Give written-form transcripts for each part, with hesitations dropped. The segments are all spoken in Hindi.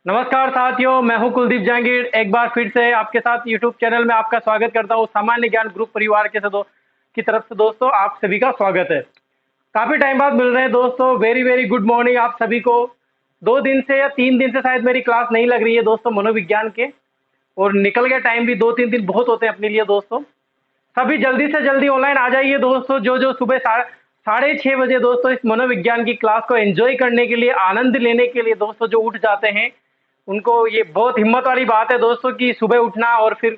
नमस्कार साथियों, मैं हूं कुलदीप जहांगीर। एक बार फिर से आपके साथ यूट्यूब चैनल में आपका स्वागत करता हूं। सामान्य ज्ञान ग्रुप परिवार के सदों की तरफ से दोस्तों आप सभी का स्वागत है। काफी टाइम बाद मिल रहे हैं दोस्तों। वेरी वेरी गुड मॉर्निंग आप सभी को। 2 दिन से या 3 दिन से शायद मेरी क्लास नहीं लग रही है दोस्तों मनोविज्ञान के, और निकल गया टाइम भी। 2-3 दिन बहुत होते हैं अपने लिए दोस्तों। सभी जल्दी से जल्दी ऑनलाइन आ जाइए दोस्तों। जो जो सुबह 6:30 बजे दोस्तों इस मनोविज्ञान की क्लास को एंजॉय करने के लिए, आनंद लेने के लिए दोस्तों जो उठ जाते हैं, उनको ये बहुत हिम्मत वाली बात है दोस्तों कि सुबह उठना और फिर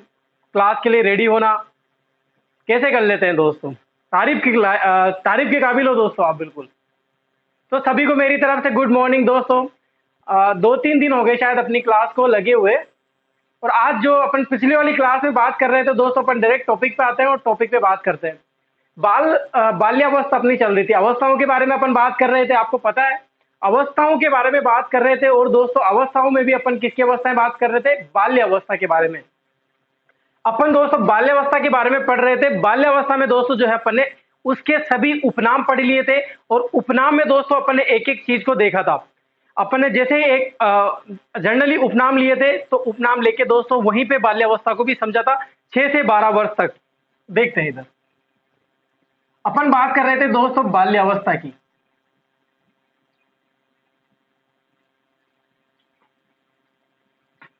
क्लास के लिए रेडी होना कैसे कर लेते हैं दोस्तों। तारीफ के काबिल हो दोस्तों आप, बिल्कुल। तो सभी को मेरी तरफ से गुड मॉर्निंग दोस्तों। 2-3 दिन हो गए शायद अपनी क्लास को लगे हुए, और आज जो अपन पिछली वाली क्लास में बात कर रहे थे दोस्तों, अपन डायरेक्ट टॉपिक पे आते हैं और टॉपिक पे बात करते हैं। बाल्यावस्था अपनी चल रही थी, अवस्थाओं के बारे में अपन बात कर रहे थे, आपको पता है। अवस्थाओं के बारे में बात कर रहे थे, और दोस्तों अवस्थाओं में भी अपन किसकी अवस्था में बात कर रहे थे? बाल्य अवस्था के बारे में। अपन दोस्तों बाल्यावस्था के बारे में पढ़ रहे थे। बाल्यावस्था में दोस्तों जो है अपन ने उसके सभी उपनाम पढ़ लिए थे, और उपनाम में दोस्तों अपन ने एक एक चीज को देखा था। अपन ने जैसे एक जनरली उपनाम लिए थे, तो उपनाम लेके दोस्तों वहीं पे बाल्यावस्था को भी समझा था, 6 से 12 वर्ष तक। देखते हैं इधर अपन बात कर रहे थे दोस्तों बाल्यावस्था की।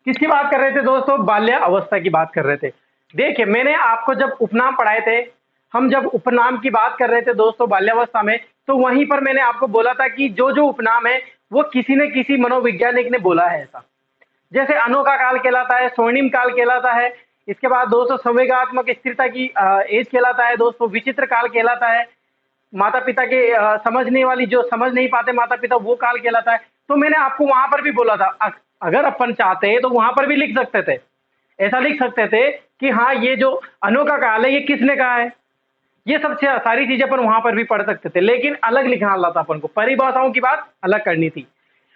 किसकी बात कर रहे थे दोस्तों? बाल्य अवस्था की बात कर रहे थे। देखिए, मैंने आपको जब उपनाम पढ़ाए थे, हम जब उपनाम की बात कर रहे थे दोस्तों बाल्यावस्था में, तो वहीं पर मैंने आपको बोला था कि जो जो उपनाम है वो किसी न किसी मनोवैज्ञानिक ने बोला है ऐसा। जैसे अनोखा काल कहलाता है, स्वर्णिम काल कहलाता है। इसके बाद दोस्तों संवेगात्मक स्थिरता की एज कहलाता है दोस्तों, विचित्र काल कहलाता है। माता पिता के समझने वाली, जो समझ नहीं पाते माता पिता, वो काल कहलाता है। तो मैंने आपको वहां पर भी बोला था, अगर अपन चाहते हैं तो वहां पर भी लिख सकते थे। ऐसा लिख सकते थे कि हाँ, ये जो अनोखा काल है ये किसने कहा है। ये सब सारी चीजें अपन वहां पर भी पढ़ सकते थे, लेकिन अलग लिखना था अपन को। परिभाषाओं की बात अलग करनी थी,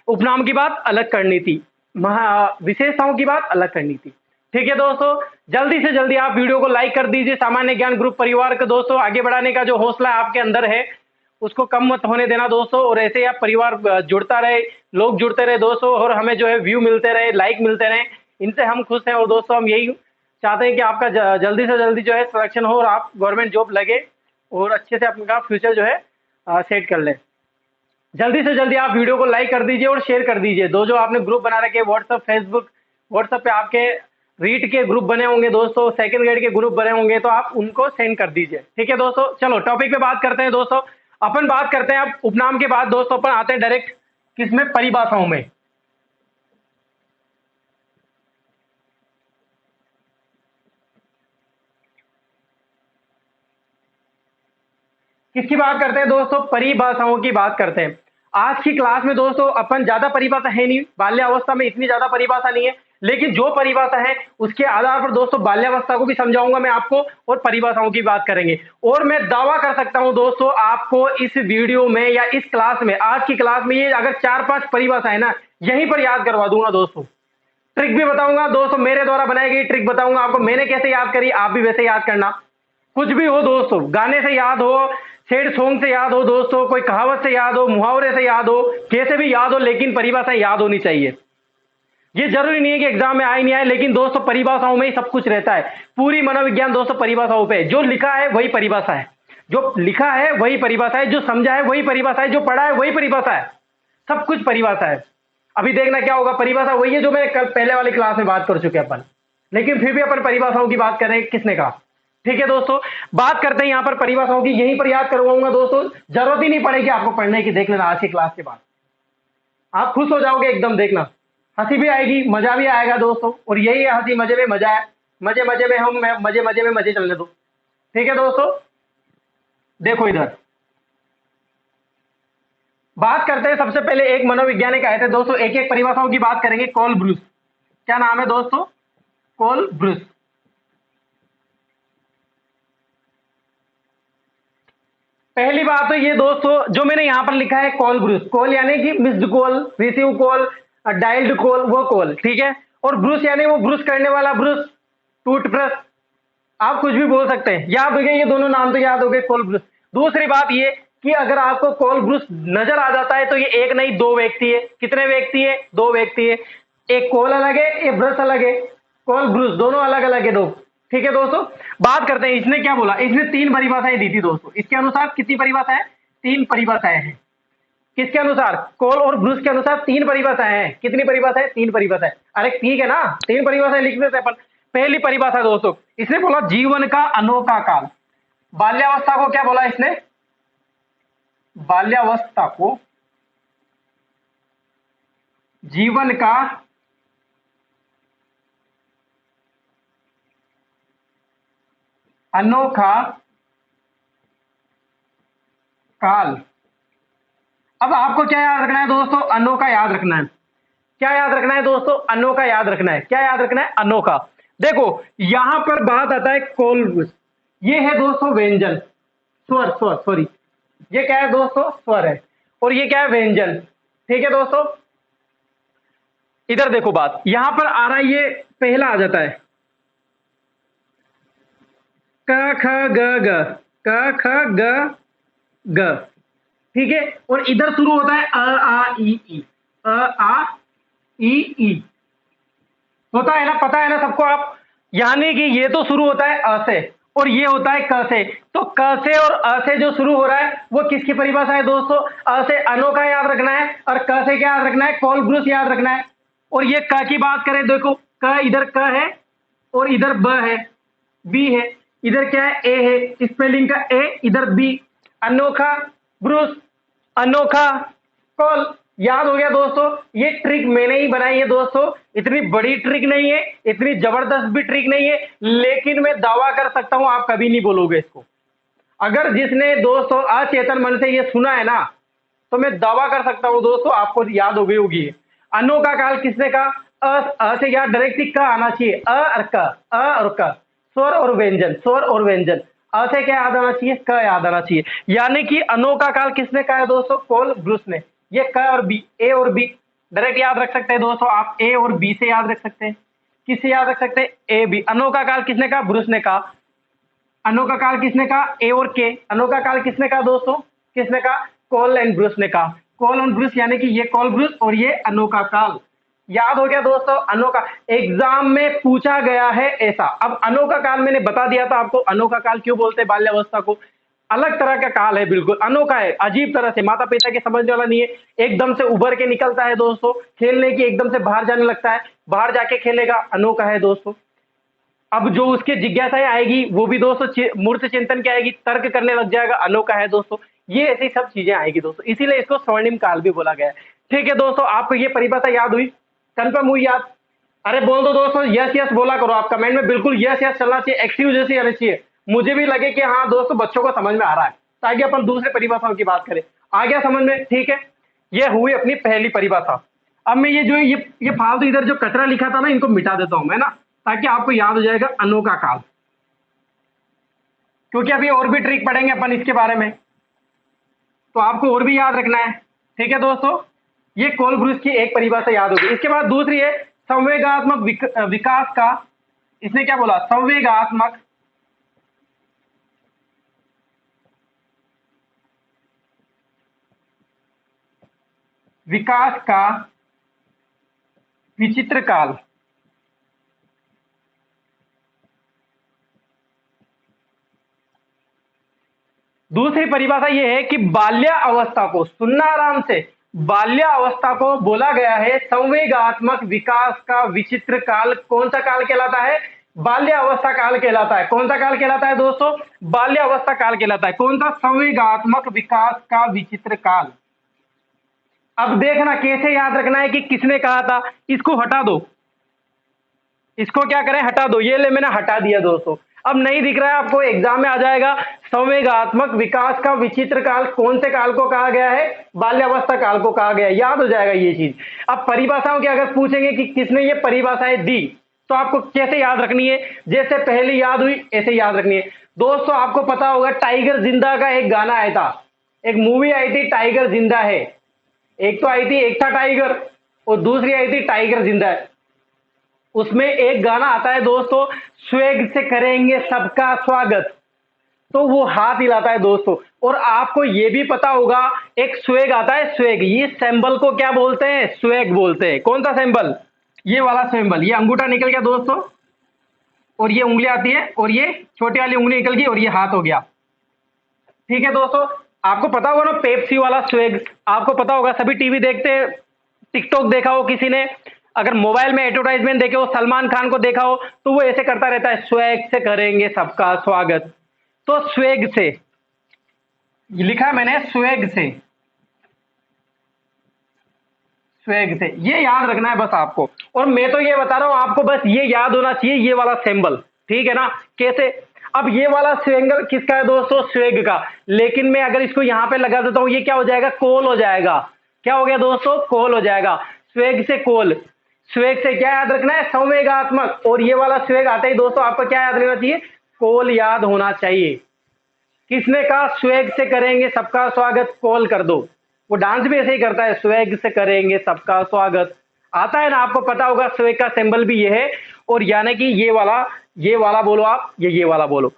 उपनाम की बात अलग करनी थी, विशेषताओं की बात अलग करनी थी। ठीक है दोस्तों, जल्दी से जल्दी आप वीडियो को लाइक कर दीजिए। सामान्य ज्ञान ग्रुप परिवार को दोस्तों आगे बढ़ाने का जो हौसला आपके अंदर है उसको कम मत होने देना दोस्तों। और ऐसे ही आप परिवार जुड़ता रहे, लोग जुड़ते रहे दोस्तों, और हमें जो है व्यू मिलते रहे, लाइक मिलते रहे, इनसे हम खुश हैं। और दोस्तों हम यही चाहते हैं कि आपका जल्दी से जल्दी जो है सिलेक्शन हो, और आप गवर्नमेंट जॉब लगे और अच्छे से अपना फ्यूचर जो है सेट कर ले। जल्दी से जल्दी आप वीडियो को लाइक कर दीजिए और शेयर कर दीजिए। दो जो आपने ग्रुप बना रखे, व्हाट्सएप, फेसबुक, व्हाट्सएप पे आपके रीड के ग्रुप बने होंगे दोस्तों, सेकंड ग्रेड के ग्रुप बने होंगे, तो आप उनको सेंड कर दीजिए। ठीक है दोस्तों, चलो टॉपिक पे बात करते हैं दोस्तों। अपन बात करते हैं अब उपनाम के बाद दोस्तों, अपन आते हैं डायरेक्ट किसमें? परिभाषाओं में। किसकी बात करते हैं दोस्तों? परिभाषाओं की बात करते हैं। आज की क्लास में दोस्तों अपन ज्यादा परिभाषा है नहीं, बाल्यावस्था में इतनी ज्यादा परिभाषा नहीं है, लेकिन जो परिभाषा है उसके आधार पर दोस्तों बाल्यावस्था को भी समझाऊंगा मैं आपको, और परिभाषाओं की बात करेंगे। और मैं दावा कर सकता हूं दोस्तों, आपको इस वीडियो में या इस क्लास में, आज की क्लास में, ये अगर 4-5 परिभाषा है ना, यहीं पर याद करवा दूंगा दोस्तों। ट्रिक भी बताऊंगा दोस्तों, मेरे द्वारा बनाई गई ट्रिक बताऊंगा आपको, मैंने कैसे याद करी, आप भी वैसे याद करना। कुछ भी हो दोस्तों, गाने से याद हो, शेड सॉन्ग से याद हो दोस्तों, कोई कहावत से याद हो, मुहावरे से याद हो, कैसे भी याद हो, लेकिन परिभाषा याद होनी चाहिए। ये जरूरी नहीं है कि एग्जाम में आए नहीं आए, लेकिन दोस्तों परिभाषाओं में ही सब कुछ रहता है। पूरी मनोविज्ञान दोस्तों परिभाषाओं पे, जो लिखा है वही परिभाषा है, जो लिखा है वही परिभाषा है, जो समझा है वही परिभाषा है, जो पढ़ा है वही परिभाषा है। सब कुछ परिभाषा है। अभी देखना क्या होगा, परिभाषा वही है जो मैं कल पहले वाली क्लास में बात कर चुके अपन, लेकिन फिर भी अपन परिभाषाओं की बात कर रहे हैं, किसने कहा। ठीक है दोस्तों, बात करते हैं यहां पर परिभाषाओं की, यहीं पर याद करवाऊंगा दोस्तों। जरूरत ही नहीं पड़ेगी आपको पढ़ने की, देख लेना आज की क्लास के बाद आप खुश हो जाओगे एकदम। देखना, हंसी भी आएगी, मजा भी आएगा दोस्तों, और यही है हंसी मजे में मजा है। मजे मजे में हम मजे में मजे चलने दो। ठीक है दोस्तों, देखो इधर बात करते हैं। सबसे पहले एक मनोवैज्ञानिक आए थे दोस्तों, एक एक परिभाषाओं की बात करेंगे। कॉल ब्रूस, क्या नाम है दोस्तों? Call Bruce. पहली बात तो ये दोस्तों, जो मैंने यहां पर लिखा है कॉल ब्रूस, कॉल यानी कि missed call, receive call, dialled call, वो कॉल, ठीक है। और ब्रूस यानी वो ब्रूस करने वाला ब्रूस, टूथब्रश, आप कुछ भी बोल सकते हैं। याद हो गए ये दोनों नाम, तो याद हो गए कॉल ब्रूस। दूसरी बात ये कि अगर आपको कॉल ब्रूस नजर आ जाता है तो ये एक नहीं 2 व्यक्ति है। कितने व्यक्ति है? 2 व्यक्ति है। एक कॉल अलग है, एक ब्रश अलग है, कॉल ब्रश दोनों अलग अलग है दो। ठीक है दोस्तों, बात करते हैं इसने क्या बोला। इसने तीन परिभाषाएं दी थी दोस्तों। इसके अनुसार कितनी परिभाषाएं? तीन परिभाषाएं हैं। किसके अनुसार? कॉल और ब्रूस के अनुसार तीन परिभाषाएं हैं। कितनी परिभाषाएं? तीन परिभाषाएं। अरे ठीक है ना, तीन परिभाषाएं लिख देते हैं अपन। पहली परिभाषा दोस्तों, इसने बोला जीवन का अनोखा काल। बाल्यावस्था को क्या बोला इसने? बाल्यावस्था को जीवन का अनोखा काल। अब आपको क्या याद रखना है दोस्तों? अनोखा याद रखना है। क्या याद रखना है दोस्तों? अनोखा याद रखना है। क्या याद रखना है? अनोखा। देखो यहां पर बात आता है कॉल। ये है दोस्तों व्यंजन, स्वर, स्वर सॉरी, ये क्या है दोस्तों? स्वर है। और ये क्या है? व्यंजन। ठीक है दोस्तों, इधर देखो बात यहां पर आ रहा है, ये पहला आ जाता है क ख ग ग, क ख ग ग। ठीक है, और इधर शुरू होता है अ आ ई, अ आ ई। होता है ना, पता है ना सबको आप? यानी कि ये तो शुरू होता है अ से और ये होता है क से। तो क से और अ से जो शुरू हो रहा है वो किसकी परिभाषा है दोस्तों? अ से अनोखा याद रखना है और क से क्या याद रखना है? कॉल ब्रूस याद रखना है। और ये क की बात करें, देखो क इधर क है और इधर ब है, बी है, इधर क्या है? ए है, स्पेलिंग का ए, इधर बी। अनोखा ब्रूस, अनोखा कॉल। याद हो गया दोस्तों? ये ट्रिक मैंने ही बनाई है दोस्तों। इतनी बड़ी ट्रिक नहीं है, इतनी जबरदस्त भी ट्रिक नहीं है, लेकिन मैं दावा कर सकता हूं आप कभी नहीं बोलोगे इसको। अगर जिसने दोस्तों अचेतन मन से ये सुना है ना, तो मैं दावा कर सकता हूं दोस्तों आपको याद हो गई होगी। अनोखा काल किसने कहा? अ से याद डायरेक्टली क आना चाहिए, अ और क, अ और क, स्वर और व्यंजन, स्वर और व्यंजन। अ से क्या याद आना चाहिए? क याद आना चाहिए। यानी कि अनोखा काल किसने कहा है दोस्तों? कॉल ब्रूस ने। ये क और बी, ए और बी डायरेक्ट याद रख सकते हैं दोस्तों आप। ए और बी से याद रख सकते हैं। किससे याद रख सकते हैं? A B. अनोखा काल किसने कहा? ब्रूस ने कहा। अनोखा काल किसने कहा? ए और के। अनोखा काल किसने कहा दोस्तों? किसने कहा? कॉल एंड ब्रूस ने कहा। कॉल एंड ब्रूस यानी कि ये कॉल ब्रूस और ये अनोखा काल। याद हो गया दोस्तों? अनोखा एग्जाम में पूछा गया है ऐसा। अब अनोखा काल मैंने बता दिया था आपको। अनोखा काल क्यों बोलते हैं बाल्यावस्था को? अलग तरह का काल है, बिल्कुल अनोखा है, अजीब तरह से, माता पिता के समझने वाला नहीं है। एकदम से उभर के निकलता है दोस्तों, खेलने की एकदम से बाहर जाने लगता है, बाहर जाके खेलेगा, अनोखा है दोस्तों। अब जो उसके जिज्ञासाएं आएगी वो भी दोस्तों मूर्त चिंतन की आएगी, तर्क करने लग जाएगा, अनोखा है दोस्तों। ये ऐसी सब चीजें आएगी दोस्तों, इसीलिए इसको स्वर्णिम काल भी बोला गया है। ठीक है दोस्तों, आपको ये परिभाषा याद हुई? कंफर्म हुई याद? अरे बोल दो दोस्तों, यस यस बोला करो। आप कमेंट में बिल्कुल यस यस चलना चाहिए, एक्टिव जैसी आना चाहिए, मुझे भी लगे कि हाँ दोस्तों बच्चों को समझ में आ रहा है, ताकि अपन दूसरे परिभाषाओं की बात करें। आ गया समझ में? ठीक है, ये हुई अपनी पहली परिभाषा। अब मैं ये जो ये फालतू इधर जो कचरा लिखा था ना, इनको मिटा देता हूं मैं ना, ताकि आपको याद हो जाएगा अनोखा काल। क्योंकि अभी और भी ट्रिक पढ़ेंगे अपन इसके बारे में, तो आपको और भी याद रखना है। ठीक है दोस्तों, ये कोल ब्रूस की एक परिभाषा याद होगी। इसके बाद दूसरी है संवेगात्मक विकास का। इसने क्या बोला? संवेगात्मक विकास का विचित्र काल। दूसरी परिभाषा यह है कि बाल्य अवस्था को, सुनना आराम से, बाल्य अवस्था को बोला गया है संवेगात्मक विकास का विचित्र काल। कौन सा काल कहलाता है? बाल्य अवस्था काल कहलाता है। कौन सा काल कहलाता है दोस्तों? बाल्य अवस्था काल कहलाता है। कौन सा? संवेगात्मक विकास का विचित्र काल। अब देखना कैसे याद रखना है कि किसने कहा था। इसको हटा दो, इसको क्या करें? हटा दो। ये ले मैंने हटा दिया दोस्तों, अब नहीं दिख रहा है आपको, एग्जाम में आ जाएगा। संवेगात्मक विकास का विचित्र काल कौन से काल को कहा गया है? बाल्यावस्था काल को कहा गया है। याद हो जाएगा ये चीज। अब परिभाषाओं की अगर पूछेंगे कि किसने ये परिभाषाएं दी, तो आपको कैसे याद रखनी है? जैसे पहली याद हुई ऐसे याद रखनी है दोस्तों। आपको पता होगा टाइगर जिंदा का एक गाना आया था, एक मूवी आई थी टाइगर जिंदा है। एक तो आई थी एक था टाइगर और दूसरी आई थी टाइगर जिंदा है। उसमें एक गाना आता है दोस्तों, स्वेग से करेंगे सबका स्वागत, तो वो हाथ हिलाता है दोस्तों। और आपको ये भी पता होगा एक स्वेग आता है, स्वेग, ये सिंबल को क्या बोलते हैं? स्वेग बोलते हैं। कौन सा सिंबल? ये वाला सिंबल, ये अंगूठा निकल गया दोस्तों, और ये उंगली आती है, और ये छोटी वाली उंगली निकल गई, और ये हाथ हो गया। ठीक है दोस्तों, आपको पता होगा ना पेप्सी वाला स्वेग, आपको पता होगा, सभी टीवी देखते, टिकटॉक देखा हो किसी ने, अगर मोबाइल में एडवर्टाइजमेंट देखे हो, सलमान खान को देखा हो, तो वो ऐसे करता रहता है, स्वेग से करेंगे सबका स्वागत। तो स्वेग से, ये लिखा है मैंने, स्वेग से, स्वेग से, ये याद रखना है बस आपको। और मैं तो ये बता रहा हूं आपको, बस ये याद होना चाहिए, ये वाला सिंबल, ठीक है ना। कैसे, अब ये वाला सिंबल किसका है दोस्तों, स्वेग का। लेकिन मैं अगर इसको यहां पे लगा देता हूं, ये क्या हो जाएगा, कोल हो जाएगा। क्या हो गया दोस्तों, कोल हो जाएगा। स्वेग से कोल, स्वेग से क्या याद रखना है, संवेगात्मक। और ये वाला स्वेग आता ही दोस्तों आपको क्या याद रखना चाहिए, कोल याद होना चाहिए। किसने कहा, स्वेग से करेंगे सबका स्वागत, कॉल कर दो। वो डांस भी ऐसे ही करता है, स्वेग से करेंगे सबका स्वागत, आता है ना, आपको पता होगा स्वेग का सिंबल भी ये है। और यानी कि ये वाला बोलो आप, ये वाला बोलो।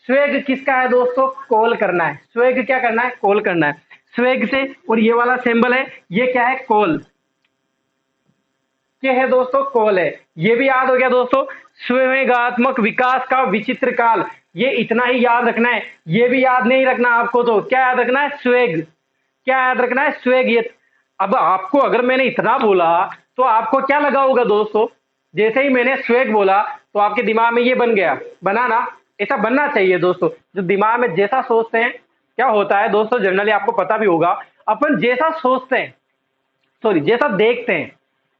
स्वेग किसका है दोस्तों, कॉल करना है। स्वेग क्या करना है, कॉल करना है स्वेग से। और ये वाला सिंबल है, ये क्या है, कॉल के है दोस्तों, कॉल है। ये भी याद हो गया दोस्तों, संवेगात्मक विकास का विचित्र काल, ये इतना ही याद रखना है। ये भी याद नहीं रखना आपको, तो क्या याद रखना है, स्वेग, क्या याद रखना है, स्वेग। ये अब आपको अगर मैंने इतना बोला, तो आपको क्या लगा होगा दोस्तों, जैसे ही मैंने स्वेग बोला तो आपके दिमाग में ये बन गया, बना ना। ऐसा बनना चाहिए दोस्तों, जो दिमाग में जैसा सोचते हैं, क्या होता है दोस्तों, जनरली आपको पता भी होगा, अपन जैसा सोचते हैं, सॉरी जैसा देखते हैं,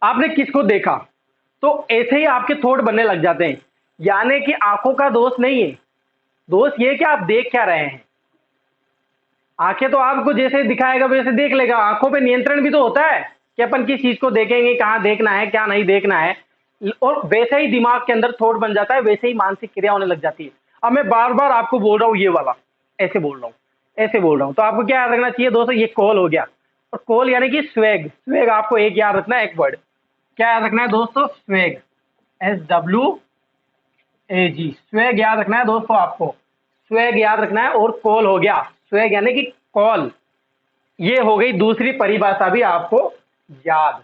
आपने किसको देखा, तो ऐसे ही आपके थॉट बनने लग जाते हैं। यानी कि आंखों का दोष नहीं है, दोष ये है कि आप देख क्या रहे हैं। आंखें तो आपको जैसे दिखाएगा वैसे देख लेगा, आंखों पे नियंत्रण भी तो होता है कि अपन किस चीज को देखेंगे, कहां देखना है, क्या नहीं देखना है। और वैसे ही दिमाग के अंदर थॉट बन जाता है, वैसे ही मानसिक क्रिया होने लग जाती है। अब मैं बार बार आपको बोल रहा हूं, ये वाला ऐसे बोल रहा हूं, ऐसे बोल रहा हूं, तो आपको क्या याद रखना चाहिए दोस्तों, ये कॉल हो गया। और कॉल यानी कि स्वेग, स्वेग आपको एक याद रखना है, एक वर्ड क्या याद रखना है दोस्तों, स्वेग, SWAG, स्वेग याद रखना है दोस्तों आपको, स्वेग याद रखना है। और कॉल हो गया, स्वेग यानी कि कॉल। ये हो गई दूसरी परिभाषा भी आपको याद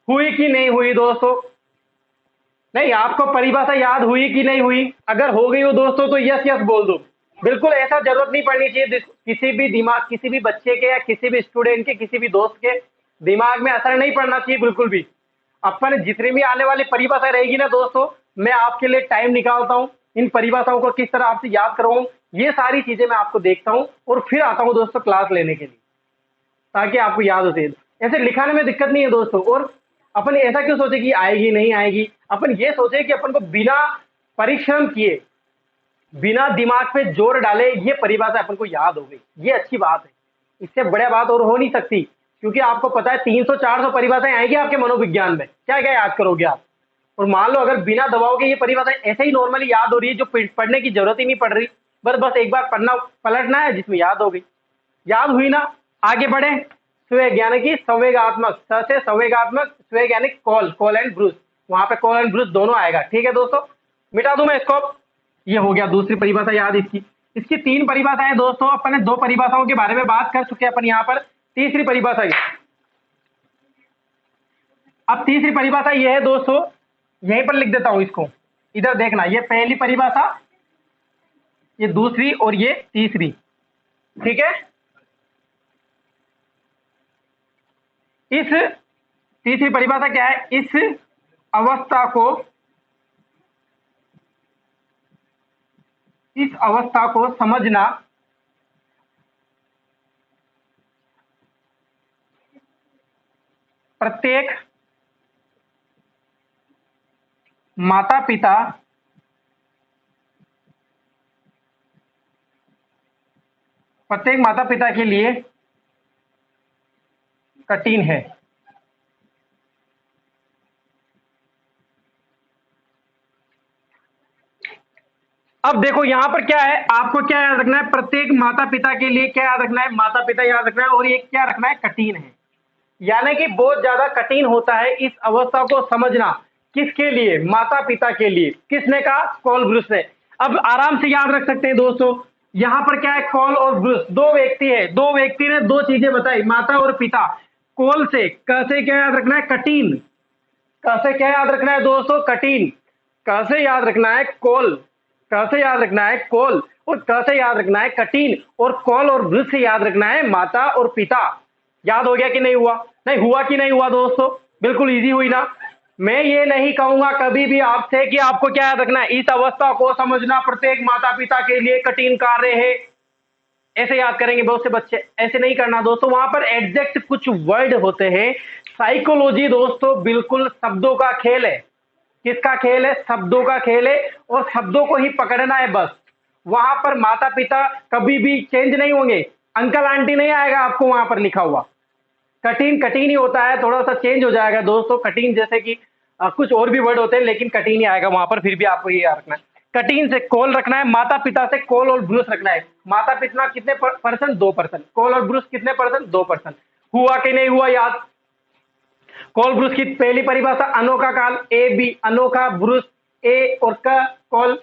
हुई कि नहीं हुई दोस्तों, नहीं आपको परिभाषा याद हुई कि नहीं हुई, अगर हो गई हो दोस्तों तो यस यस बोल दो। बिल्कुल ऐसा जरूरत नहीं पड़नी चाहिए, किसी भी दिमाग, किसी भी बच्चे के या किसी भी स्टूडेंट के, किसी भी दोस्त के दिमाग में असर नहीं पड़ना चाहिए बिल्कुल भी। अपन जितनी भी आने वाली परिभाषा रहेगी ना दोस्तों, मैं आपके लिए टाइम निकालता हूँ, इन परिभाषाओं को किस तरह आपसे याद करवाऊं, ये सारी चीजें मैं आपको देखता हूँ, और फिर आता हूँ दोस्तों क्लास लेने के लिए, ताकि आपको याद हो सके। ऐसे लिखाने में दिक्कत नहीं है दोस्तों। और अपन ऐसा क्यों सोचे कि आएगी नहीं आएगी, अपन ये सोचे कि अपन को बिना परिश्रम किए, बिना दिमाग पे जोर डाले, ये परिभाषा अपन को याद हो गई, ये अच्छी बात है। इससे बढ़िया बात और हो नहीं सकती, क्योंकि आपको पता है 300-400 परिभाषाएं आएगी आपके मनोविज्ञान में, क्या क्या याद करोगे आप। और मान लो अगर बिना दबाव के ये परिभाषाएं ऐसे ही नॉर्मली याद हो रही है, जो पढ़ने की जरूरत ही नहीं पड़ रही, बस बस एक बार पढ़ना पलटना है, जिसमें याद हो गई, याद हुई ना। आगे बढ़े, स्वेग यानी कि संवेगात्मक, स से संवेगात्मक, स्वेग यानी कॉल, कॉल एंड ब्रूस, वहां पे कॉल एंड ब्रूस दोनों आएगा। ठीक है दोस्तों, मिटा दूं मैं इसको, ये हो गया दूसरी परिभाषा याद इसकी। इसकी 3 परिभाषाएं दोस्तों, अपन ने 2 परिभाषाओं के बारे में बात कर चुके हैं अपन यहाँ पर, तीसरी परिभाषा अब तीसरी परिभाषा ये है दोस्तों, यहीं पर लिख देता हूं इसको, इधर देखना, ये पहली परिभाषा, ये दूसरी और ये तीसरी, ठीक है। इस तीसरी परिभाषा क्या है, इस अवस्था को समझना प्रत्येक माता पिता के लिए कठिन है। अब देखो यहां पर क्या है, आपको क्या याद रखना है, प्रत्येक माता पिता के लिए क्या याद रखना है, माता पिता याद रखना है, और ये क्या रखना है, कठिन है। यानी कि बहुत ज्यादा कठिन होता है इस अवस्था को समझना, किसके लिए, माता पिता के लिए। किसने कहा, कॉल ब्रूस ने। अब आराम से याद रख सकते हैं दोस्तों, यहां पर क्या है, कॉल और ब्रूस, 2 व्यक्ति है, 2 व्यक्ति ने 2 चीजें बताई, माता और पिता। कॉल से, कैसे क्या याद रखना है, कठिन, कैसे क्या याद रखना है दोस्तों? कठिन। कैसे याद रखना है? कोल। कैसे याद रखना है? कोल। और कैसे याद रखना है? कठिन। और कॉल और वृक्ष से याद रखना है माता और पिता। याद हो गया कि नहीं हुआ? नहीं हुआ कि नहीं हुआ दोस्तों? बिल्कुल इजी हुई ना? मैं ये नहीं कहूंगा कभी भी आपसे कि आपको क्या याद रखना है, इस अवस्था को समझना प्रत्येक माता पिता के लिए कठिन कार्य है, ऐसे याद करेंगे बहुत से बच्चे। ऐसे नहीं करना दोस्तों, वहां पर एग्जैक्ट कुछ वर्ड होते हैं। साइकोलॉजी दोस्तों बिल्कुल शब्दों का खेल है। किसका खेल है? शब्दों का खेल है, और शब्दों को ही पकड़ना है बस। वहां पर माता पिता कभी भी चेंज नहीं होंगे, अंकल आंटी नहीं आएगा आपको वहां पर लिखा हुआ। कठिन कठिन ही होता है, थोड़ा सा चेंज हो जाएगा दोस्तों। कठिन जैसे कि कुछ और भी वर्ड होते हैं, लेकिन कठिन ही आएगा वहां पर। फिर भी आपको ये याद रखना है, कठिन से कॉल रखना है, माता पिता से कॉल और ब्रूस रखना है। माता पिता कितने परसेंट? 2%। कॉल और ब्रूस कितने परसेंट? 2%। हुआ कि नहीं हुआ याद? कॉल ब्रूस की पहली परिभाषा अनोखा काल, ए बी अनोखा, ब्रूस ए और का कॉल।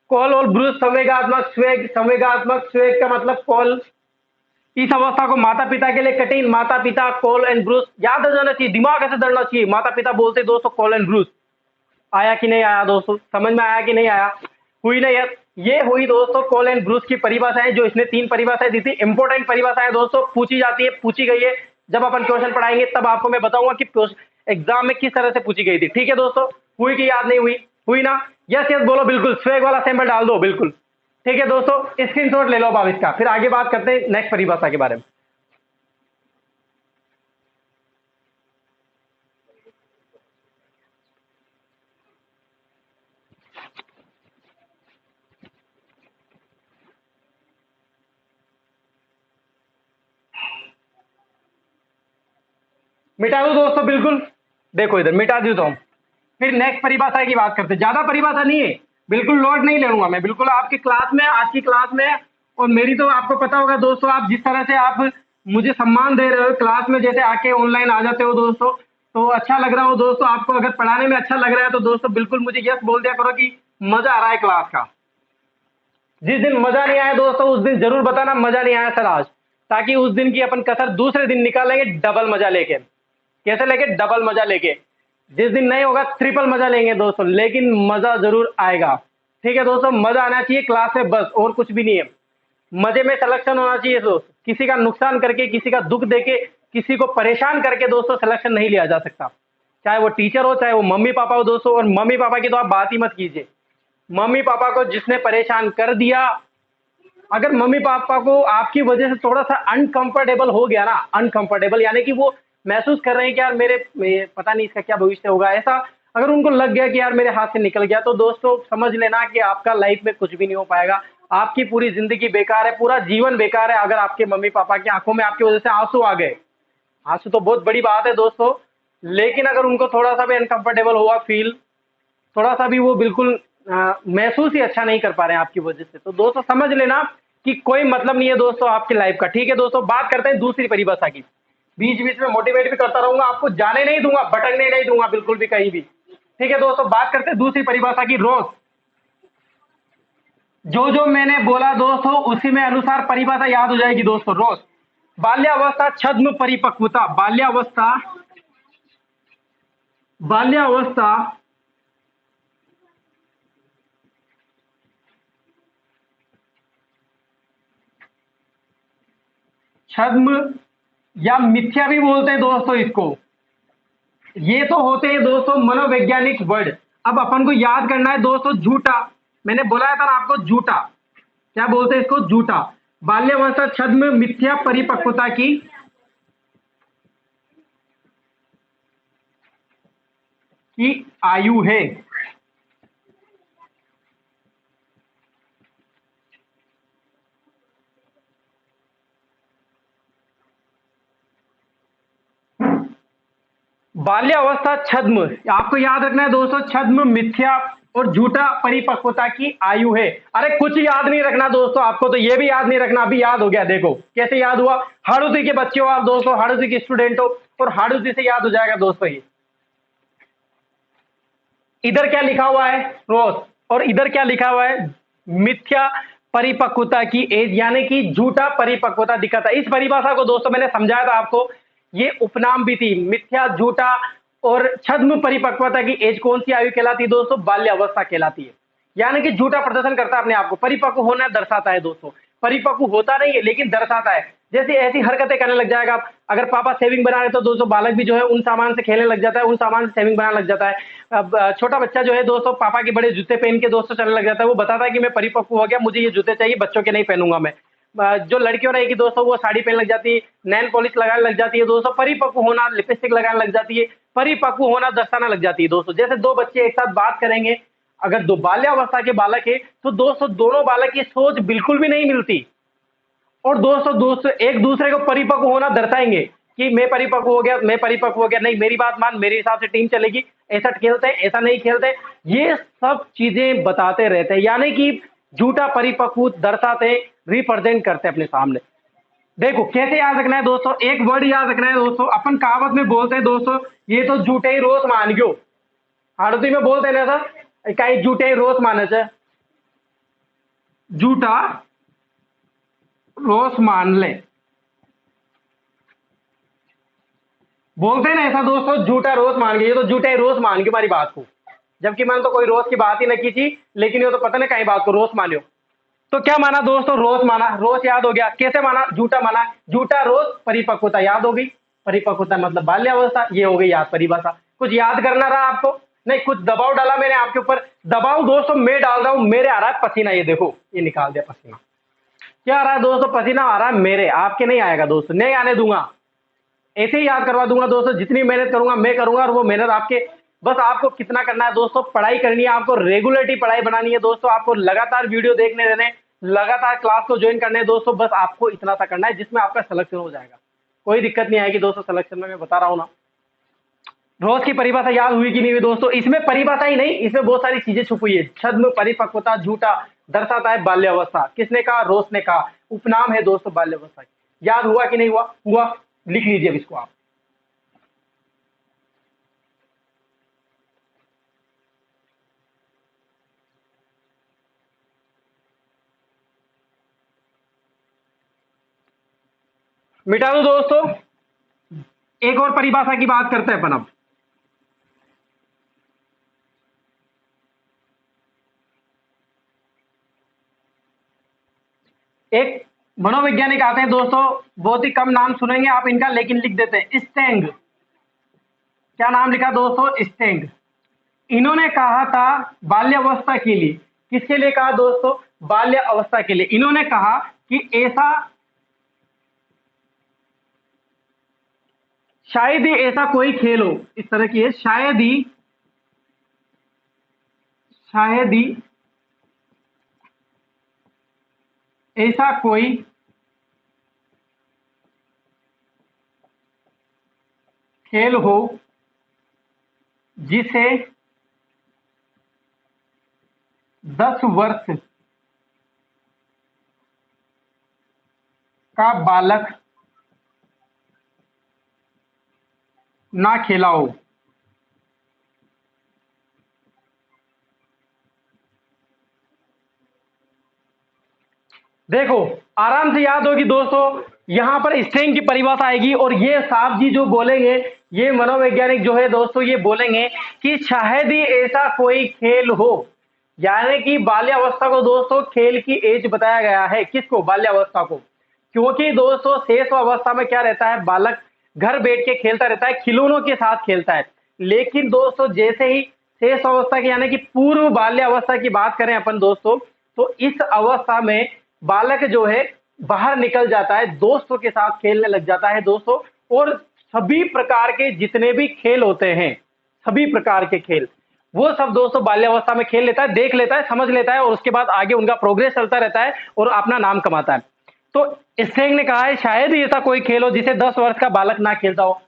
कॉल और ब्रूस संवेगात्मक स्वेग, संवेगात्मक स्वेग का मतलब कॉल। इस अवस्था को माता पिता के लिए कठिन, माता पिता कॉल एंड ब्रूस याद हो जाना चाहिए, दिमाग ऐसे दौड़ना चाहिए। माता पिता बोलते दोस्तों कॉल एंड ब्रूस। आया कि नहीं आया दोस्तों? समझ में आया कि नहीं आया? हुई ना यार? ये हुई दोस्तों कॉल एंड ब्रूस की परिभाषाएं, जो इसने 3 परिभाषाएं दी थी। इंपॉर्टेंट परिभाषाएं दोस्तों, पूछी जाती है, पूछी गई है। जब अपन क्वेश्चन पढ़ाएंगे तब आपको मैं बताऊंगा कि एग्जाम में किस तरह से पूछी गई थी। ठीक है दोस्तों? हुई कि याद नहीं हुई? हुई ना? यस यस बोलो, बिल्कुल स्वेग वाला सिंबल डाल दो, बिल्कुल। ठीक है दोस्तों, स्क्रीनशॉट ले लो अब आप इसका, फिर आगे बात करते हैं नेक्स्ट परिभाषा के बारे में। मिटा दो दोस्तों, बिल्कुल। देखो इधर मिटा दी तो हम फिर नेक्स्ट परिभाषा की बात करते हैं। ज्यादा परिभाषा नहीं है, बिल्कुल लोड नहीं लूंगा मैं, बिल्कुल आपकी क्लास में, आज की क्लास में। और मेरी तो आपको पता होगा दोस्तों, आप जिस तरह से आप मुझे सम्मान दे रहे हो क्लास में, जैसे आके ऑनलाइन आ जाते हो दोस्तों, तो अच्छा लग रहा हो दोस्तों। आपको अगर पढ़ाने में अच्छा लग रहा है तो दोस्तों बिल्कुल मुझे यस बोल दिया करो कि मजा आ रहा है क्लास का। जिस दिन मजा नहीं आया दोस्तों, उस दिन जरूर बताना मजा नहीं आया सर आज, ताकि उस दिन की अपन कसर दूसरे दिन निकालेंगे डबल मजा लेके। कैसे लेके? डबल मजा लेके। जिस दिन नहीं होगा ट्रिपल मजा लेंगे दोस्तों, लेकिन मजा जरूर आएगा। ठीक है दोस्तों? मजा आना चाहिए क्लास में, बस और कुछ भी नहीं है। मजे में सिलेक्शन होना चाहिए दोस्त। किसी का नुकसान करके, किसी का दुख देके, किसी को परेशान करके दोस्तों सिलेक्शन नहीं लिया जा सकता। चाहे वो टीचर हो, चाहे वो मम्मी पापा हो दोस्तों। और मम्मी पापा की तो आप बात ही मत कीजिए। मम्मी पापा को जिसने परेशान कर दिया, अगर मम्मी पापा को आपकी वजह से थोड़ा सा अनकंफर्टेबल हो गया ना, अनकंफर्टेबल यानी कि वो महसूस कर रहे हैं कि यार पता नहीं इसका क्या भविष्य होगा, ऐसा अगर उनको लग गया कि यार मेरे हाथ से निकल गया, तो दोस्तों समझ लेना कि आपका लाइफ में कुछ भी नहीं हो पाएगा। आपकी पूरी जिंदगी बेकार है, पूरा जीवन बेकार है, अगर आपके मम्मी पापा की आंखों में आपकी वजह से आंसू आ गए। आंसू तो बहुत बड़ी बात है दोस्तों, लेकिन अगर उनको थोड़ा सा भी अनकंफर्टेबल हुआ फील, थोड़ा सा भी वो बिल्कुल महसूस ही अच्छा नहीं कर पा रहे हैं आपकी वजह से, तो दोस्तों समझ लेना कि कोई मतलब नहीं है दोस्तों आपकी लाइफ का। ठीक है दोस्तों? बात करते हैं दूसरी परिभाषा की। बीच बीच में मोटिवेट भी करता रहूंगा, आपको जाने नहीं दूंगा, भटकने नहीं दूंगा बिल्कुल भी कहीं भी। ठीक है दोस्तों? बात करते हैं दूसरी परिभाषा की, रोज। जो जो मैंने बोला दोस्तों उसी में अनुसार परिभाषा याद हो जाएगी दोस्तों। रोज, बाल्यावस्था, छद्म परिपक्वता। बाल्यावस्था, बाल्यावस्था, छद्म या मिथ्या भी बोलते हैं दोस्तों इसको। ये तो होते हैं दोस्तों मनोवैज्ञानिक वर्ड। अब अपन को याद करना है दोस्तों झूठा। मैंने बोला था ना आपको, झूठा क्या बोलते हैं इसको? झूठा। बाल्यावस्था छद्म मिथ्या परिपक्वता की आयु है। बाल्यावस्था छद्म, आपको याद रखना है दोस्तों, छद्म मिथ्या और झूठा परिपक्वता की आयु है। अरे कुछ याद नहीं रखना दोस्तों आपको, तो ये भी याद नहीं रखना, अभी याद हो गया। देखो कैसे याद हुआ। हाड़ूती के बच्चे हो आप दोस्तों, हाड़ूती के स्टूडेंट हो, और हाड़ूती से याद हो जाएगा दोस्तों ये। इधर क्या लिखा हुआ है? रोज। और इधर क्या लिखा हुआ है? मिथ्या परिपक्वता की एज, यानी कि झूठा परिपक्वता दिखाता है। इस परिभाषा को दोस्तों मैंने समझाया था आपको, ये उपनाम भी थी, मिथ्या, झूठा और छद्म परिपक्वता की एज कौन सी आयु कहलाती है दोस्तों? बाल्यावस्था कहलाती है। यानी कि झूठा प्रदर्शन करता है अपने आप को, परिपक्व होना दर्शाता है दोस्तों। परिपक्व होता नहीं है लेकिन दर्शाता है। जैसे ऐसी हरकतें करने लग जाएगा आप। अगर पापा सेविंग बना रहे तो दोस्तों बालक भी जो है उन सामान से खेलने लग जाता है, उन सामान से सेविंग बनाने लग जाता है। अब छोटा बच्चा जो है दोस्तों पापा के बड़े जूते पहन के दोस्तों चलने लग जाता है। वो बताता है कि मैं परिपक्व हो गया, मुझे ये जूते चाहिए, बच्चों के नहीं पहनूंगा मैं। जो लड़कियों रहेगी दोस्तों वो साड़ी पहनने लग जाती है, नैन पॉलिश लगाने लग जाती है दोस्तों, परिपक्व होना, लिपस्टिक लगाने लग जाती है, परिपक्व होना दर्शाने लग जाती है दोस्तों। जैसे दो बच्चे एक साथ बात करेंगे, अगर दो बाल्यावस्था के बालक है तो दोस्तों दोनों बालक की सोच बिल्कुल भी नहीं मिलती, और दोस्तों दोस्तों एक दूसरे को परिपक्व होना दर्शाएंगे कि मैं परिपक्व हो गया, मैं परिपक्व हो गया, नहीं मेरी बात मान, मेरे हिसाब से टीम चलेगी, ऐसा खेलते हैं, ऐसा नहीं खेलते। ये सब चीजें बताते रहते हैं, यानी कि झूठा परिपक्व दर्शाते, रिप्रेजेंट करते हैं अपने सामने। देखो कैसे याद रखना है दोस्तों, एक वर्ड याद रखना है दोस्तों। अपन कहावत में बोलते हैं दोस्तों, ये तो झूठे ही रोज मान गयो, हाड़ती में बोलते हैं ना सर, कहीं झूठे ही रोज माने से, झूठा रोज मान ले, बोलते हैं ना ऐसा दोस्तों, झूठा रोज मान गया, ये तो झूठा ही रोज मान गया हमारी बात को, जबकि मैंने तो कोई रोज की बात ही न की थी, लेकिन ये तो पता नहीं कहीं बात को रोज मानियो। तो क्या माना दोस्तों? रोज माना, रोज याद हो गया। कैसे माना? झूठा माना, झूठा रोज, परिपक्वता याद हो गई, परिपक्वता मतलब बाल्यावस्था, ये हो गई याद परिभाषा। कुछ याद करना रहा आपको? नहीं, कुछ दबाव डाला मैंने आपके ऊपर, दबाव दोस्तों मैं डाल रहा हूं, मेरे आ रहा है पसीना, ये देखो ये निकाल दिया पसीना। क्या आ रहा है दोस्तों? पसीना आ रहा है मेरे, आपके नहीं आएगा दोस्तों, नहीं आने दूंगा, ऐसे ही याद करवा दूंगा दोस्तों। जितनी मेहनत करूंगा मैं करूंगा, और वो मेहनत आपके, बस आपको कितना करना है दोस्तों, पढ़ाई करनी है आपको, रेगुलरिटी पढ़ाई बनानी है दोस्तों, आपको लगातार वीडियो देखने रहने, लगातार क्लास को ज्वाइन करने हैं दोस्तों, बस आपको इतना सा करना है जिसमें आपका सिलेक्शन हो जाएगा, कोई दिक्कत नहीं आएगी दोस्तों सिलेक्शन में, मैं बता रहा हूं ना। रोज की परिभाषा याद हुई कि नहीं हुई दोस्तों? इसमें परिभाषा ही नहीं, इसमें बहुत सारी चीजें छुपी हुई है। छद्म परिपक्वता, झूठा दर्शाता है बाल्यावस्था, किसने कहा? रोज ने कहा, उपनाम है दोस्तों बाल्यावस्था की। याद हुआ कि नहीं हुआ? हुआ, लिख लीजिए अब इसको आप। मिटा दो दोस्तों। एक और परिभाषा की बात करते हैं अपन अब। एक मनोवैज्ञानिक आते हैं दोस्तों, बहुत ही कम नाम सुनेंगे आप इनका, लेकिन लिख देते हैं, स्टेंग। क्या नाम लिखा दोस्तों? स्टेंग। इन्होंने कहा था बाल्यावस्था के लिए, किसके लिए कहा दोस्तों? बाल्य अवस्था के लिए। इन्होंने कहा कि ऐसा, शायद ही ऐसा कोई खेल हो, इस तरह की है, शायद ही ऐसा कोई खेल हो जिसे 10 वर्ष का बालक ना खेला हो। देखो आराम से याद होगी दोस्तों, यहां पर स्ट्रेंग की परिभाषा आएगी, और ये साहब जी जो बोलेंगे, ये मनोवैज्ञानिक जो है दोस्तों, ये बोलेंगे कि शायद ही ऐसा कोई खेल हो, यानी कि बाल्यावस्था को दोस्तों खेल की एज बताया गया है, किसको? बाल्यावस्था को। क्योंकि दोस्तों शेष अवस्था में क्या रहता है? बालक घर बैठ के खेलता रहता है, खिलौनों के साथ खेलता है। लेकिन दोस्तों जैसे ही शेष अवस्था की, यानी कि पूर्व बाल्यावस्था की बात करें अपन दोस्तों, तो इस अवस्था में बालक जो है बाहर निकल जाता है, दोस्तों के साथ खेलने लग जाता है दोस्तों, और सभी प्रकार के जितने भी खेल होते हैं, सभी प्रकार के खेल, वो सब दोस्तों बाल्यावस्था में खेल लेता है, देख लेता है, समझ लेता है, और उसके बाद आगे उनका प्रोग्रेस चलता रहता है और अपना नाम कमाता है। तो स्टेंग ने कहा है शायद ही ऐसा कोई खेल हो जिसे 10 वर्ष का बालक ना खेलता हो।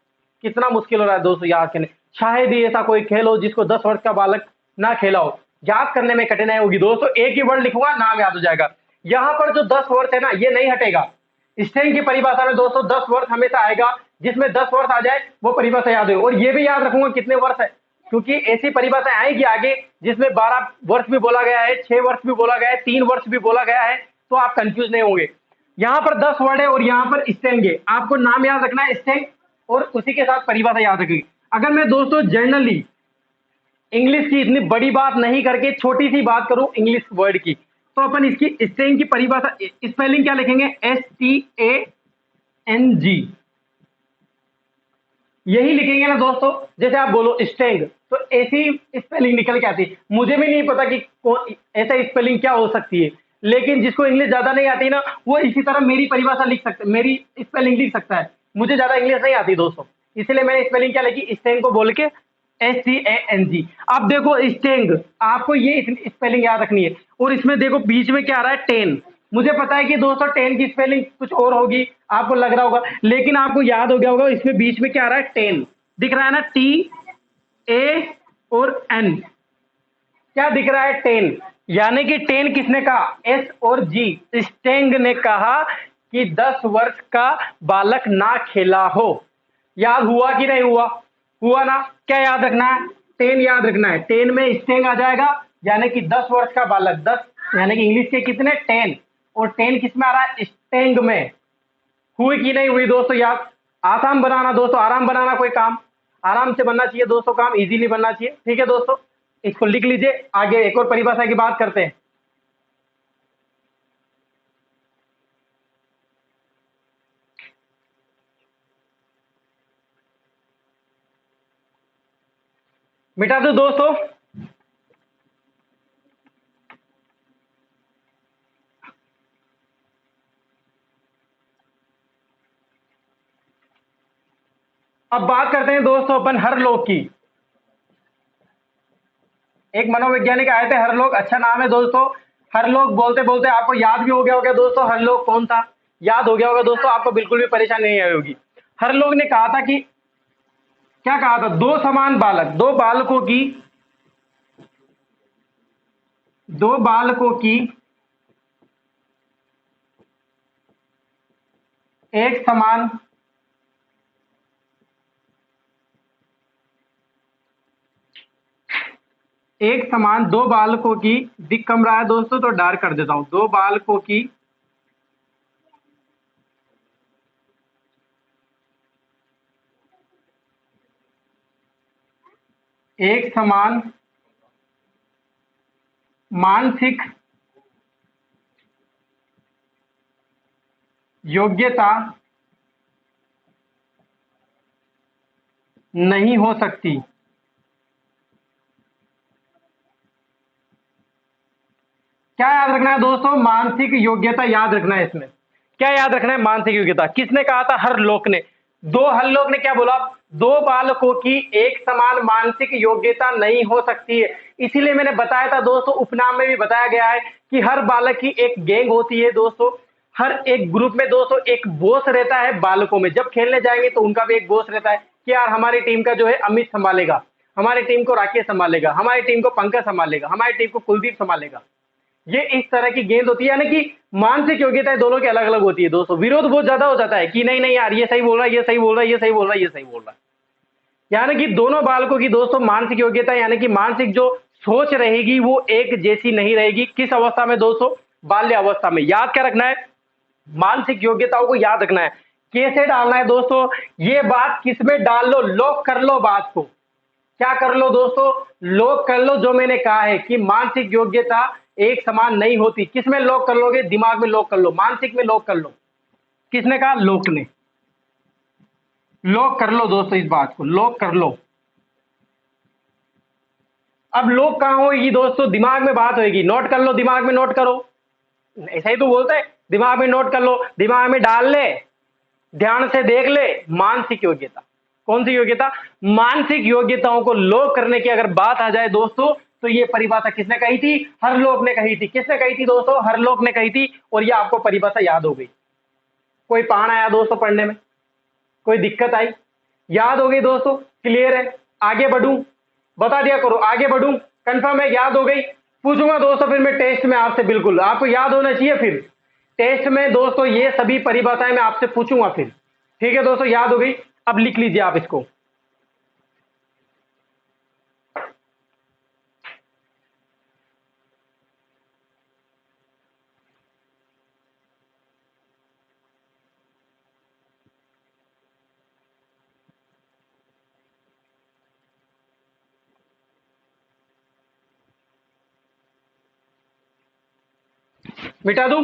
कितना मुश्किल हो रहा है दोस्तों याद करने, शायद ही ऐसा कोई खेल हो जिसको 10 वर्ष का बालक ना खेला हो। याद करने में कठिनाई होगी दोस्तों, एक ही वर्ड लिखूंगा, नाम याद हो जाएगा। यहां पर जो 10 वर्ष है ना, ये नहीं हटेगा। स्टेंग की परिभाषा में दोस्तों 10 वर्ष हमेशा आएगा, जिसमें 10 वर्ष आ जाए वो परिभाषा याद हो। और ये भी याद रखूंगा कितने वर्ष है, क्योंकि ऐसी परिभाषा आएगी आगे जिसमें 12 वर्ष भी बोला गया है, 6 वर्ष भी बोला गया है, 3 वर्ष भी बोला गया है, तो आप कंफ्यूज नहीं होंगे। यहां पर 10 वर्ड है और यहां पर स्टेंग है, आपको नाम याद रखना है स्टेंग, और उसी के साथ परिभाषा याद रखेगी। अगर मैं दोस्तों जनरली इंग्लिश की इतनी बड़ी बात नहीं करके छोटी सी बात करूं इंग्लिश वर्ड की, तो अपन इसकी स्ट्रेंग की परिभाषा स्पेलिंग क्या लिखेंगे? STANG, यही लिखेंगे ना दोस्तों। जैसे आप बोलो स्टेंग, तो ऐसी स्पेलिंग निकल के आती। मुझे भी नहीं पता कि कौन ऐसा स्पेलिंग क्या हो सकती है, लेकिन जिसको इंग्लिश ज्यादा नहीं आती ना, वो इसी तरह मेरी परिभाषा लिख सकता है, मेरी स्पेलिंग लिख सकता है। मुझे ज्यादा इंग्लिश नहीं आती दोस्तों, इसलिए मैंने स्पेलिंग क्या लिखी, स्टेंग को बोल के STANG। अब देखो स्टेंग, आपको ये स्पेलिंग याद रखनी है। और इसमें देखो बीच में क्या आ रहा है, टेन। मुझे पता है कि दोस्तों टेन की स्पेलिंग कुछ और होगी, आपको लग रहा होगा, लेकिन आपको याद हो गया होगा इसमें बीच में क्या आ रहा है, टेन। दिख रहा है ना, TA और N, क्या दिख रहा है, टेन। यानी कि टेन किसने कहा, S और G, स्टेंग ने कहा कि 10 वर्ष का बालक ना खेला हो। याद हुआ कि नहीं हुआ? हुआ ना। क्या याद रखना है, टेन याद रखना है। टेन में स्टेंग आ जाएगा, यानी कि 10 वर्ष का बालक। 10 यानी कि इंग्लिश के कितने, 10, और 10 किस में आ रहा है, स्टेंग में। हुई कि नहीं हुई दोस्तों याद? आसान बनाना दोस्तों, आराम बनाना, कोई काम आराम से बनना चाहिए दोस्तों, काम इजीली बनना चाहिए। ठीक है दोस्तों, इसको लिख लीजिए। आगे एक और परिभाषा की बात करते हैं। मिटा दो दोस्तों। अब बात करते हैं दोस्तों अपन हर लोग की। एक मनोवैज्ञानिक आए थे, हर लोग, अच्छा नाम है दोस्तों। हर लोग बोलते बोलते आपको याद भी हो गया होगा दोस्तों, हर लोग कौन था, याद हो गया होगा दोस्तों, आपको बिल्कुल भी परेशानी नहीं आई होगी। हर लोग ने कहा था कि, क्या कहा था, दो समान बालक, दो बालकों की एक समान दो बालकों की, दिख कम रहा है दोस्तों तो डार्क कर देता हूं, दो बालकों की एक समान मानसिक योग्यता नहीं हो सकती। क्या याद रखना है दोस्तों, मानसिक योग्यता याद रखना है। इसमें क्या याद रखना है, मानसिक योग्यता। किसने कहा था, हर लोक ने। हर लोक ने क्या बोला, दो बालकों की एक समान मानसिक योग्यता नहीं हो सकती है। इसीलिए मैंने बताया था दोस्तों, उपनाम में भी बताया गया है कि हर बालक की एक गैंग होती है दोस्तों। हर एक ग्रुप में दोस्तों एक बॉस रहता है बालकों में। जब खेलने जाएंगे तो उनका भी एक बॉस रहता है कि यार हमारी टीम का जो है अमित संभालेगा, हमारी टीम को राकेश संभालेगा, हमारी टीम को पंकज संभालेगा, हमारी टीम को कुलदीप संभालेगा। ये इस तरह की गेंद होती है, यानी कि मानसिक योग्यताएं दोनों की अलग अलग होती है दोस्तों। विरोध बहुत ज्यादा हो जाता है कि नहीं नहीं यार, ये सही बोल रहा है, ये सही बोल रहा है, ये सही बोल रहा है, ये सही बोल रहा है। यानी कि दोनों बालकों की दोस्तों मानसिक योग्यता, यानी कि मानसिक जो सोच रहेगी वो एक जैसी नहीं रहेगी। किस अवस्था में दोस्तों, बाल्य अवस्था में। याद क्या रखना है, मानसिक योग्यताओं को याद रखना है। कैसे डालना है दोस्तों, ये बात किसमें डाल लो, लॉक कर लो बात को। क्या कर लो दोस्तों, लॉक कर लो। जो मैंने कहा है कि मानसिक योग्यता एक समान नहीं होती, किसमें लॉक कर लोगे, दिमाग में लॉक कर लो, मानसिक में लॉक कर लो। किसने कहा, लोक ने। लॉक कर लो दोस्तों, इस बात को लॉक कर लो। अब लॉक कहां होगी दोस्तों, दिमाग में बात होगी। नोट कर लो, दिमाग में नोट करो। ऐसा ही तो बोलते हैं, दिमाग में नोट कर लो, दिमाग में डाल ले, ध्यान से देख ले। मानसिक योग्यता, कौन सी योग्यता, मानसिक योग्यताओं को लोक करने की अगर बात आ जाए दोस्तों, तो ये परिभाषा किसने कही थी, हर लोक ने कही थी। किसने कही थी दोस्तों, हर लोक ने कही थी। और ये आपको परिभाषा याद हो गई। कोई पान आया दोस्तों पढ़ने में, कोई दिक्कत आई, याद हो गई दोस्तों, क्लियर है। आगे बढ़ूं, बता दिया करो, आगे बढ़ूं, कंफर्म है, याद हो गई। पूछूंगा दोस्तों फिर मैं टेस्ट में आपसे, बिल्कुल आपको याद होना चाहिए। फिर टेस्ट में दोस्तों ये सभी परिभाषाएं मैं आपसे पूछूंगा फिर। ठीक है दोस्तों, याद हो गई। अब लिख लीजिए आप इसको। मिटा दूं?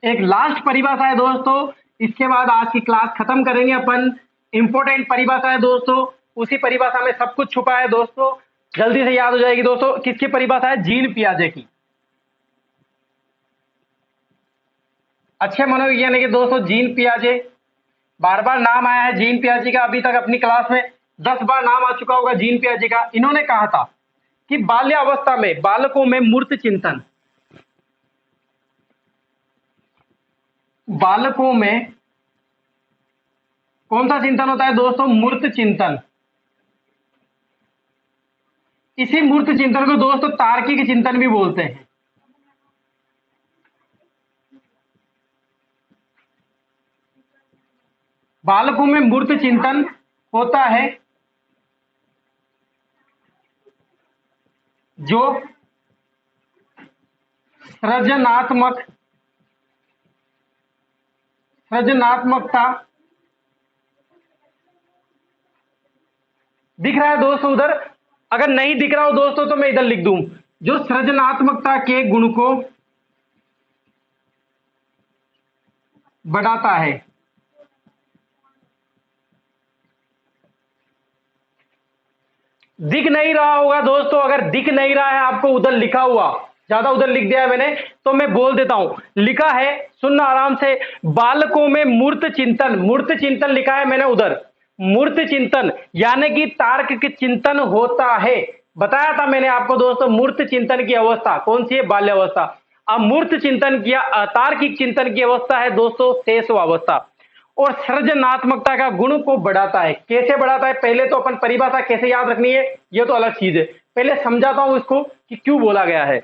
एक लास्ट परिभाषा है दोस्तों, इसके बाद आज की क्लास खत्म करेंगे अपन। इंपॉर्टेंट परिभाषा है दोस्तों, उसी परिभाषा में सब कुछ छुपा है दोस्तों, जल्दी से याद हो जाएगी दोस्तों। किसकी परिभाषा है? जीन पियाजे की। अच्छे मनोवैज्ञानिक के दोस्तों जीन पियाजे, बार बार नाम आया है जीन पियाजे का, अभी तक अपनी क्लास में 10 बार नाम आ चुका होगा जीन पियाजे का। इन्होंने कहा था कि बाल्यावस्था में बालकों में मूर्त चिंतन, बालकों में कौन सा चिंतन होता है दोस्तों? मूर्त चिंतन। इसी मूर्त चिंतन को दोस्तों तार्किक चिंतन भी बोलते हैं। बालकों में मूर्त चिंतन होता है जो सृजनात्मकता, दिख रहा है दोस्तों उधर? अगर नहीं दिख रहा हो दोस्तों तो मैं इधर लिख दूं, जो सृजनात्मकता के गुण को बढ़ाता है। दिख नहीं रहा होगा दोस्तों, अगर दिख नहीं रहा है आपको उधर लिखा हुआ, ज्यादा उधर लिख दिया है मैंने, तो मैं बोल देता हूं। लिखा है, सुनना आराम से, बालकों में मूर्त चिंतन, मूर्त चिंतन लिखा है मैंने उधर। मूर्त चिंतन यानी कि तार्किक चिंतन होता है। बताया था मैंने आपको दोस्तों, मूर्त चिंतन की अवस्था कौन सी है? बाल्यावस्था। अमूर्त चिंतन की, अतार्किक चिंतन की अवस्था है दोस्तों शेषावस्था। और सृजनात्मकता का गुण को बढ़ाता है। कैसे बढ़ाता है? पहले तो अपन परिभाषा कैसे याद रखनी है ये तो अलग चीज है, पहले समझाता हूं इसको कि क्यों बोला गया है।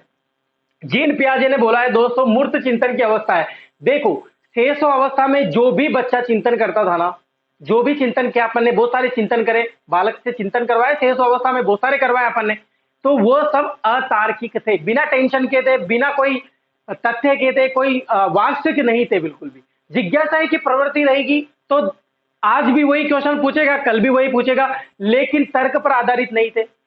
जीन पियाजे ने बोला है दोस्तों मूर्त चिंतन की अवस्था है। देखो, शेष अवस्था में जो भी बच्चा चिंतन करता था ना, जो भी चिंतन किया अपन ने, बहुत सारे चिंतन करे, बालक से चिंतन करवाए, शेष अवस्था में बहुत सारे करवाए अपन ने, तो वो सब अतार्किक थे, बिना टेंशन के थे, बिना कोई तथ्य के थे, कोई वास्तविक नहीं थे बिल्कुल भी। जिज्ञासा की प्रवृत्ति रहेगी तो आज भी वही क्वेश्चन पूछेगा, कल भी वही पूछेगा, लेकिन तर्क पर आधारित नहीं थे।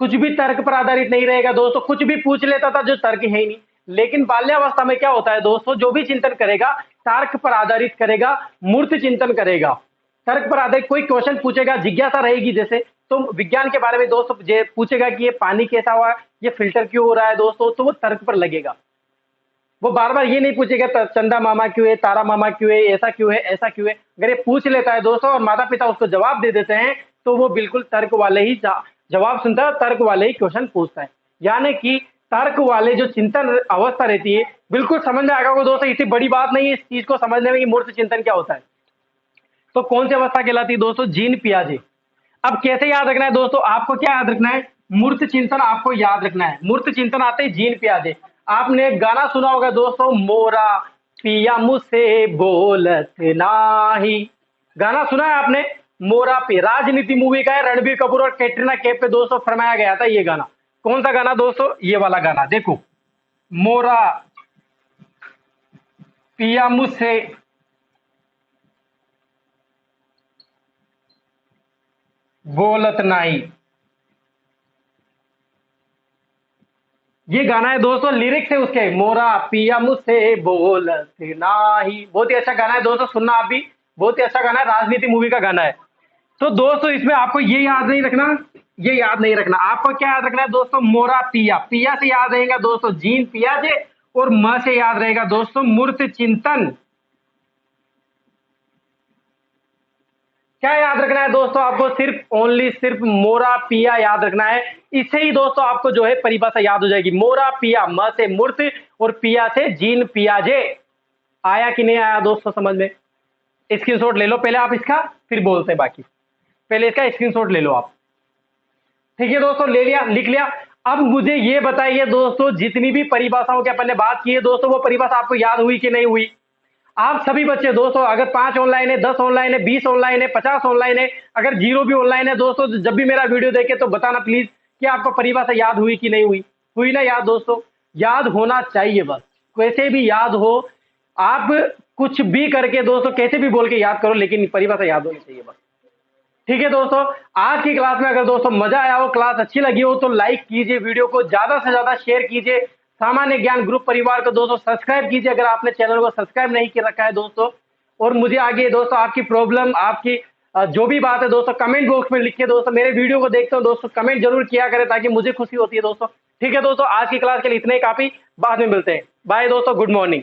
कुछ भी तर्क पर आधारित नहीं रहेगा दोस्तों, कुछ भी पूछ लेता था जो तर्क है ही नहीं। लेकिन बाल्यावस्था में क्या होता है दोस्तों, जो भी चिंतन करेगा तर्क पर आधारित करेगा, मूर्त चिंतन करेगा। तर्क पर आधारित कोई क्वेश्चन पूछेगा, जिज्ञासा रहेगी, जैसे तो विज्ञान के बारे में दोस्तों पूछेगा कि ये पानी कैसा हुआ, ये फिल्टर क्यों हो रहा है दोस्तों, तो वो तर्क पर लगेगा। वो बार बार ये नहीं पूछेगा चंदा मामा क्यों है, तारा मामा क्यों है, ऐसा क्यों है, ऐसा क्यों है। अगर ये पूछ लेता है दोस्तों और माता पिता उसको जवाब दे देते हैं तो वो बिल्कुल तर्क वाले ही जवाब सुनता है, तर्क वाले ही क्वेश्चन पूछता है। यानी कि तर्क वाले जो चिंतन अवस्था रहती है, बिल्कुल समझ में आएगा दोस्तों, इतनी बड़ी बात नहीं है इस चीज को समझने में कि मूर्त चिंतन क्या होता है। तो कौन सी अवस्था कहलाती है दोस्तों? जीन पियाजे। अब कैसे याद रखना है दोस्तों? आपको क्या याद रखना है? मूर्त चिंतन आपको याद रखना है। मूर्त चिंतन आते हैं जीन पियाजे। आपने गाना सुना होगा दोस्तों, मोरा पिया मुझसे बोलत नाही। गाना सुना है आपने? मोरा पे, राजनीति मूवी का है, रणबीर कपूर और कैटरीना कैफ पे दोस्तों फरमाया गया था ये गाना। कौन सा गाना दोस्तों? ये वाला गाना देखो, मोरा पिया मुझसे बोलत नाही, ये गाना है दोस्तों, लिरिक्स है उसके, मोरा पिया मुझसे बोलत नाही। बहुत ही अच्छा गाना है दोस्तों, सुनना आप भी, बहुत ही अच्छा गाना है, राजनीति मूवी का गाना है। तो दोस्तों इसमें आपको ये याद नहीं रखना, ये याद नहीं रखना, आपको क्या याद रखना है दोस्तों? मोरा पिया, पिया से याद रहेगा दोस्तों जीन पियाजे, और म से याद रहेगा दोस्तों मूर्त चिंतन। क्या याद रखना है दोस्तों? आपको सिर्फ ओनली सिर्फ मोरा पिया याद रखना है। इससे ही दोस्तों आपको जो है परिभाषा याद हो जाएगी। मोरा पिया, म से मूर्त और पिया से जीन पियाजे। आया कि नहीं आया दोस्तों समझ में? स्क्रीनशॉट ले लो पहले आप इसका, फिर बोलते हैं बाकी। पहले इसका स्क्रीनशॉट ले लो आप। ठीक है दोस्तों, ले लिया, लिख लिया। अब मुझे ये बताइए दोस्तों, जितनी भी परिभाषाओं की अपन ने बात की है दोस्तों, वो परिभाषा आपको याद हुई कि नहीं हुई? आप सभी बच्चे दोस्तों, अगर 5 ऑनलाइन है, 10 ऑनलाइन है, 20 ऑनलाइन है, 50 ऑनलाइन है, अगर 0 भी ऑनलाइन है दोस्तों, तो जब भी मेरा वीडियो देखे तो बताना प्लीज कि आपको परिभाषा याद हुई कि नहीं हुई। हुई ना याद दोस्तों? याद होना चाहिए बस, कैसे भी याद हो, आप कुछ भी करके दोस्तों, कैसे भी बोल के याद करो, लेकिन परिभाषा याद होनी चाहिए बस। ठीक है दोस्तों, आज की क्लास में अगर दोस्तों मजा आया हो, क्लास अच्छी लगी हो तो लाइक कीजिए, वीडियो को ज्यादा से ज्यादा शेयर कीजिए, सामान्य ज्ञान ग्रुप परिवार को दोस्तों सब्सक्राइब कीजिए अगर आपने चैनल को सब्सक्राइब नहीं कर रखा है दोस्तों। और मुझे आगे दोस्तों आपकी प्रॉब्लम, आपकी जो भी बात है दोस्तों कमेंट बॉक्स में लिखिए दोस्तों। मेरे वीडियो को देखते हो दोस्तों, कमेंट जरूर किया करें ताकि मुझे खुशी होती है दोस्तों। ठीक है दोस्तों, आज की क्लास के लिए इतना ही काफी, बाद में मिलते हैं। बाय दोस्तों, गुड मॉर्निंग।